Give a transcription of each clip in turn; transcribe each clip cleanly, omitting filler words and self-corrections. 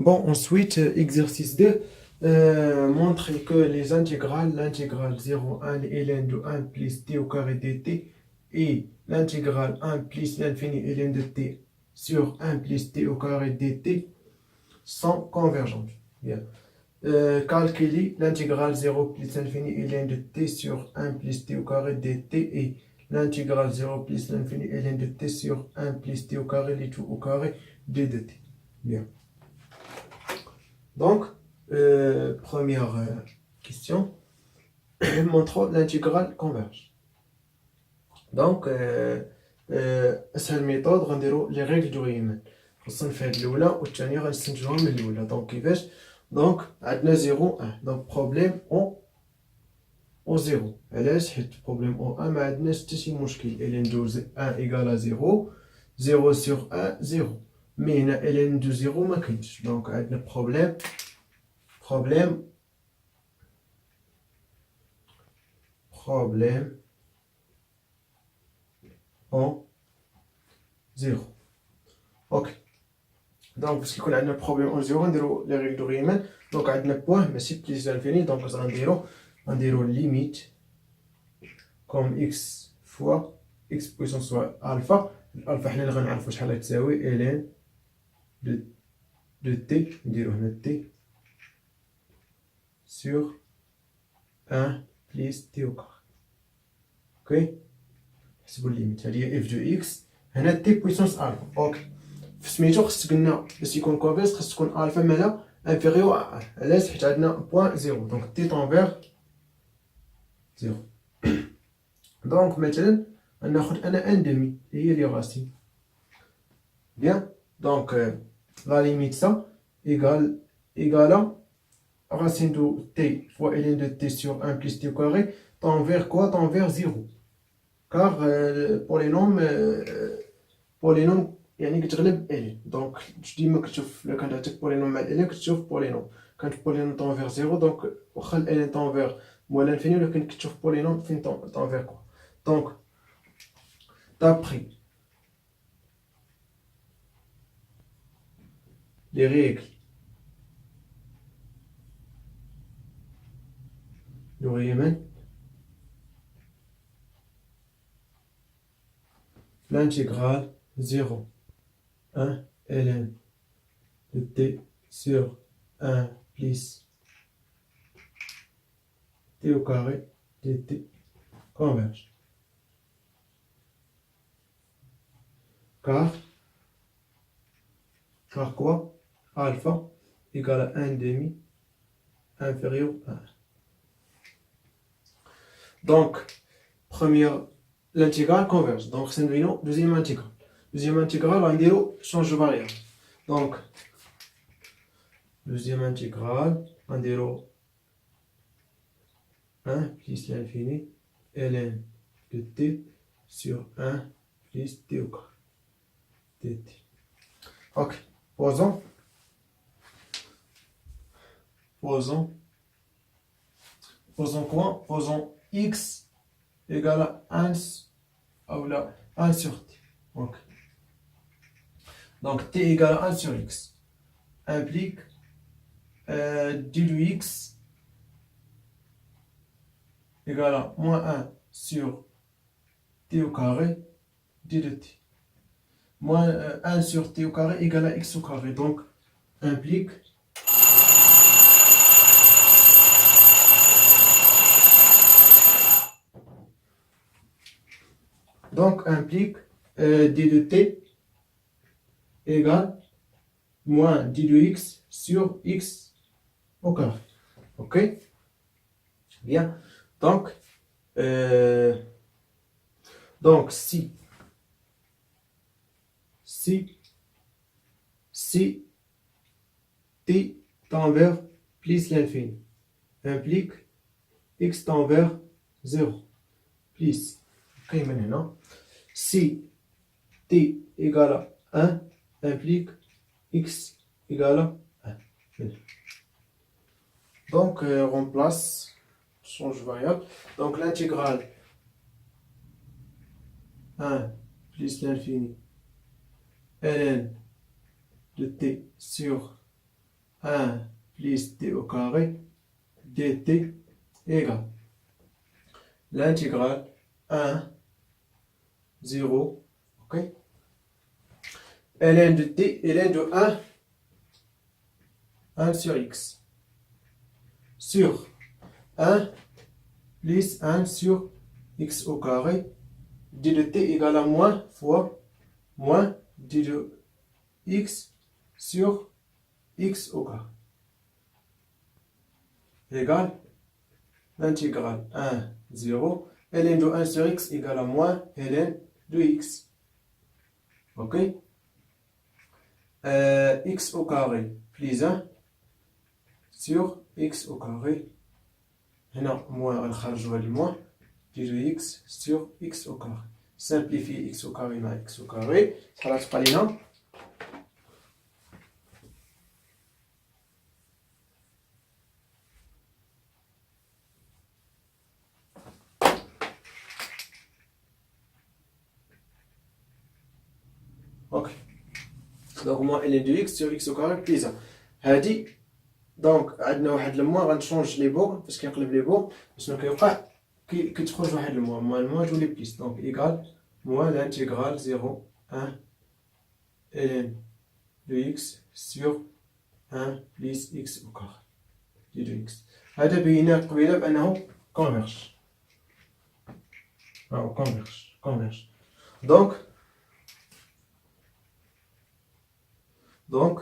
Bon, ensuite, exercice 2, montrer que les intégrales, l'intégrale 0,1 ln de 1 plus t au carré dt et l'intégrale 1 plus l'infini ln de t sur 1 plus t au carré dt sont convergentes. Bien. Calculer l'intégrale 0 plus l'infini ln de t sur 1 plus t au carré dt et l'intégrale 0 plus l'infini ln de t sur 1 plus t au carré les tout au carré d de t. Bien. Donc, première question, montrons l'intégrale converge. Donc, cette méthode rendira les règles du Riemann. خصنا في هاد الأولى والثانية غنستنتجوها من الأولى. Donc كيفاش؟ Donc عندنا 0 1. Donc problème au 0. علاش؟ حيت problème au 1 ما عندناش حتى شي مشكل. ln de 1 égale à 0. 0 sur 1 0. Mais هنا ln de 0 ما كاينش. Donc عندنا problème en 0. Ok. Donc, parce qu'on a un problème en 0, on déroule les règles de Riemann. Donc, on a un point, mais si plus l'infini, donc on déroule limite comme x fois x puissance alpha. Alpha, on va voir شحال غتساوي ln de t, نديرو هنا t sur 1 plus t au carré. Ok. نحسبو الليميت هادي هي f de x هنا t puissance alpha. اوكي. في سميتو خص قلنا باش يكون كونفيرس خص تكون الفا مالا انفيريور ا 1. علاش؟ حيت عندنا بوان 0. دونك تي طونفير 0. دونك مثلا غناخد انا ان دومي هي لي راسين. بيان. دونك لا ليميت سا ايغالا racine de t fois ln de t sur 1 plus t au carré tend vers quoi? Tend vers 0. Car pour les nombres يعني كتغلب ln. دونك ديما كتشوف الا كانت عندك بولينوم مع ln كتشوف بولينوم. كانت بولينوم طون فيغ 0 دونك واخا ln طون فيغ موال انفيني ولكن كتشوف بولينوم فين طون فيغ كوا. دونك d'après les règles de Riemann, l'intégrale 0 1 ln de t sur 1 plus t au carré dt converge. Car quoi? Alpha égale à 1 demi inférieur à 1. Donc, première, l'intégrale converge. Donc, c'est une deuxième intégrale. Deuxième intégrale, on dit change de variable. Donc, deuxième intégrale, on dit 1 plus l'infini ln de t sur 1 plus t au carré dt. Ok, posons quoi? Posons x égale à 1 ou là 1 sur t. Ok. Donc t égale à 1 sur x implique d de x égale à moins 1 sur t au carré d de t. Moins 1 sur t au carré égale à x au carré. Donc implique d de t égale moins d de x sur x au carré. Ok? Bien. Donc si t tend vers plus l'infini implique x tend vers 0 plus. Ok, maintenant, si t égale à 1 implique x égale à 1. Donc, remplace, change variable. Donc, l'intégrale 1 plus l'infini ln de t sur 1 plus t au carré dt égale l'intégrale 1, 0, ok, ln de t, ln de 1 sur x, sur 1 plus 1 sur x au carré, d de t égale à moins fois moins d de x sur x au carré, égale l'intégrale 1, 0, ln de 1 sur x égale à moins ln de x. Ok, x au carré plus 1 sur x au carré, هنا moins غنخرجوها للموان ديرو x sur x au carré. Simplifier x au carré مع x au carré شحال غتبقى لينا؟ اوكي دونك موان ln de x sur x au carré plus 1. هادي دونك عندنا واحد الموان غنشونج لي بور فاش كنقلب لي بور شنو كيوقع؟ كتخرج واحد الموان موان تولي بليس دونك ايكال موان لانتيغرال 0 1 ln de x sur 1 plus x au carré ديال x. هذا بيناه قبيله بانه كونفيرج، راهو كونفيرج donc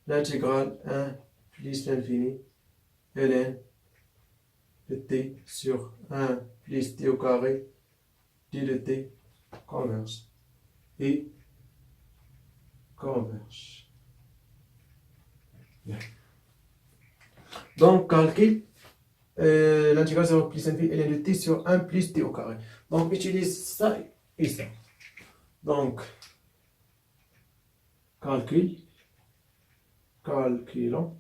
l'intégrale 1 plus l'infini ln de t sur 1 plus t au carré d de t converge et converge. Bien. Donc calcule l'intégrale 0 plus l'infini ln de t sur 1 plus t au carré. Donc utilise ça et ça. Donc calculons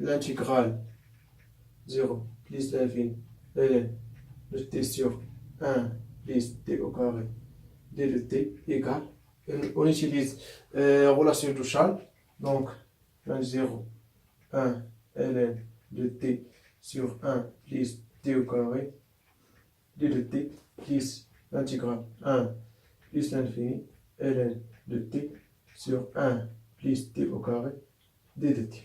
l'intégrale 0 plus l'infini ln de t sur 1 plus t au carré d de t égale, on utilise relation de Charles, donc 0 1 ln de t sur 1 plus t au carré d de t plus l'intégrale 1 plus l'infini ln de t sur 1 plus t au carré d de t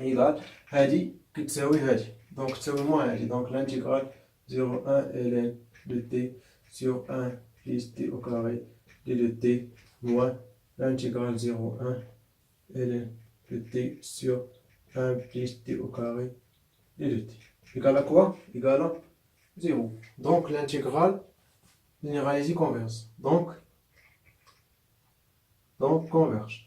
égale هادي كتساوي هادي دونك تساوي موان هادي دونك l'intégrale 0 1 ln de t sur 1 plus t au carré d de t moins l'intégrale 0 1 ln de t sur 1 plus t au carré d de t égale à quoi? Égale à 0. Donc l'intégrale généralisée converge. Donc converge.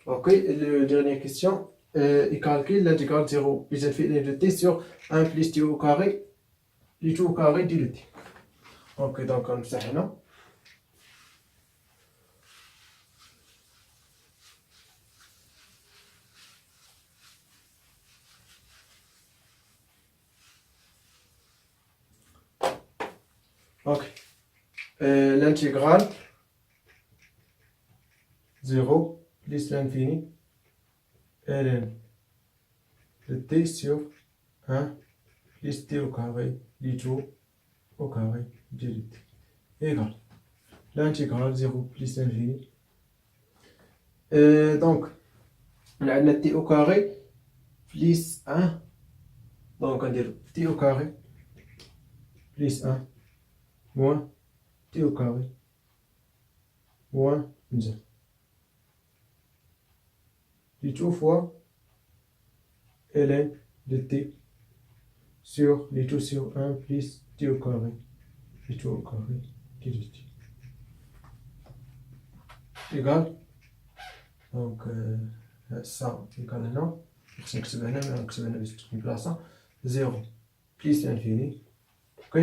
Ok, la dernière question. Il calcule l'intégrale 0 plus l'infini de t sur 1 plus t au carré, du tout au carré d de t. Ok, donc on fait ça. Ok, l'intégrale 0 plus l'infini ln de t sur 1 plus t au carré du tout au carré d de t égale l'intégrale 0 plus l'infini. Donc on a t au carré plus 1, donc on dit t au carré plus 1 moins t au carré moins 0 du tout fois ln de t sur du tout sur 1 plus t au carré du tout au carré d de t égale donc ça égale هنا خصنا نكتب هنا ما نكتب هنا باش تكون بلاصه 0 plus l'infini ok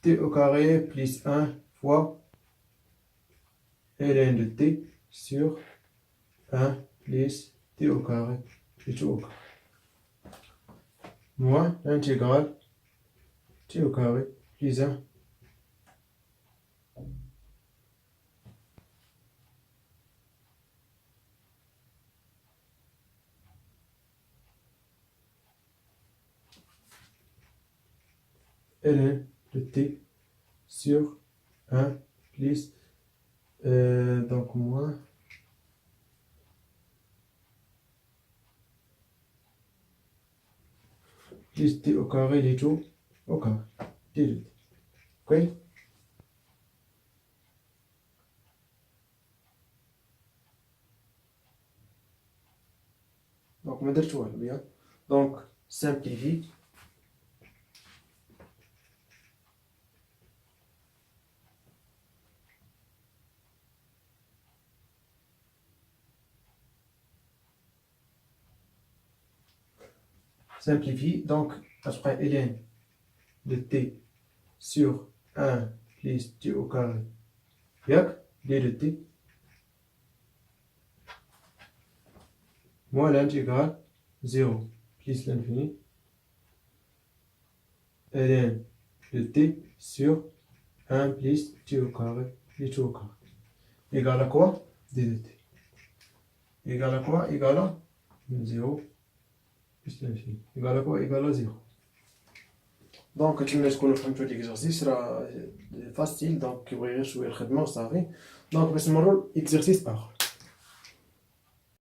t au carré plus 1 fois ln de t sur 1 plus t au carré du tout au carré moins l'intégrale t au carré plus 1 ln de t sur 1 plus donc moins plus t au carré les tout au carré t de t. Ok. Donc ما درت والو bien. Donc simplifie. Simplifie, donc après ln de t sur 1 plus t au carré ياك d de t moins l'intégrale 0 plus l'infini ln de t sur 1 plus t au carré plus t au carré égale à quoi? d de t égale à quoi? Égale à 0 plus l'infini égale à quoi? Égale à 0. دونك كيما تكونوا فهمتوا ليكزارسيس راه فاسيل. دونك كيبغي غير شويه الخدمه وصافي. دونك باش نمروا لاكزارسيس اخر.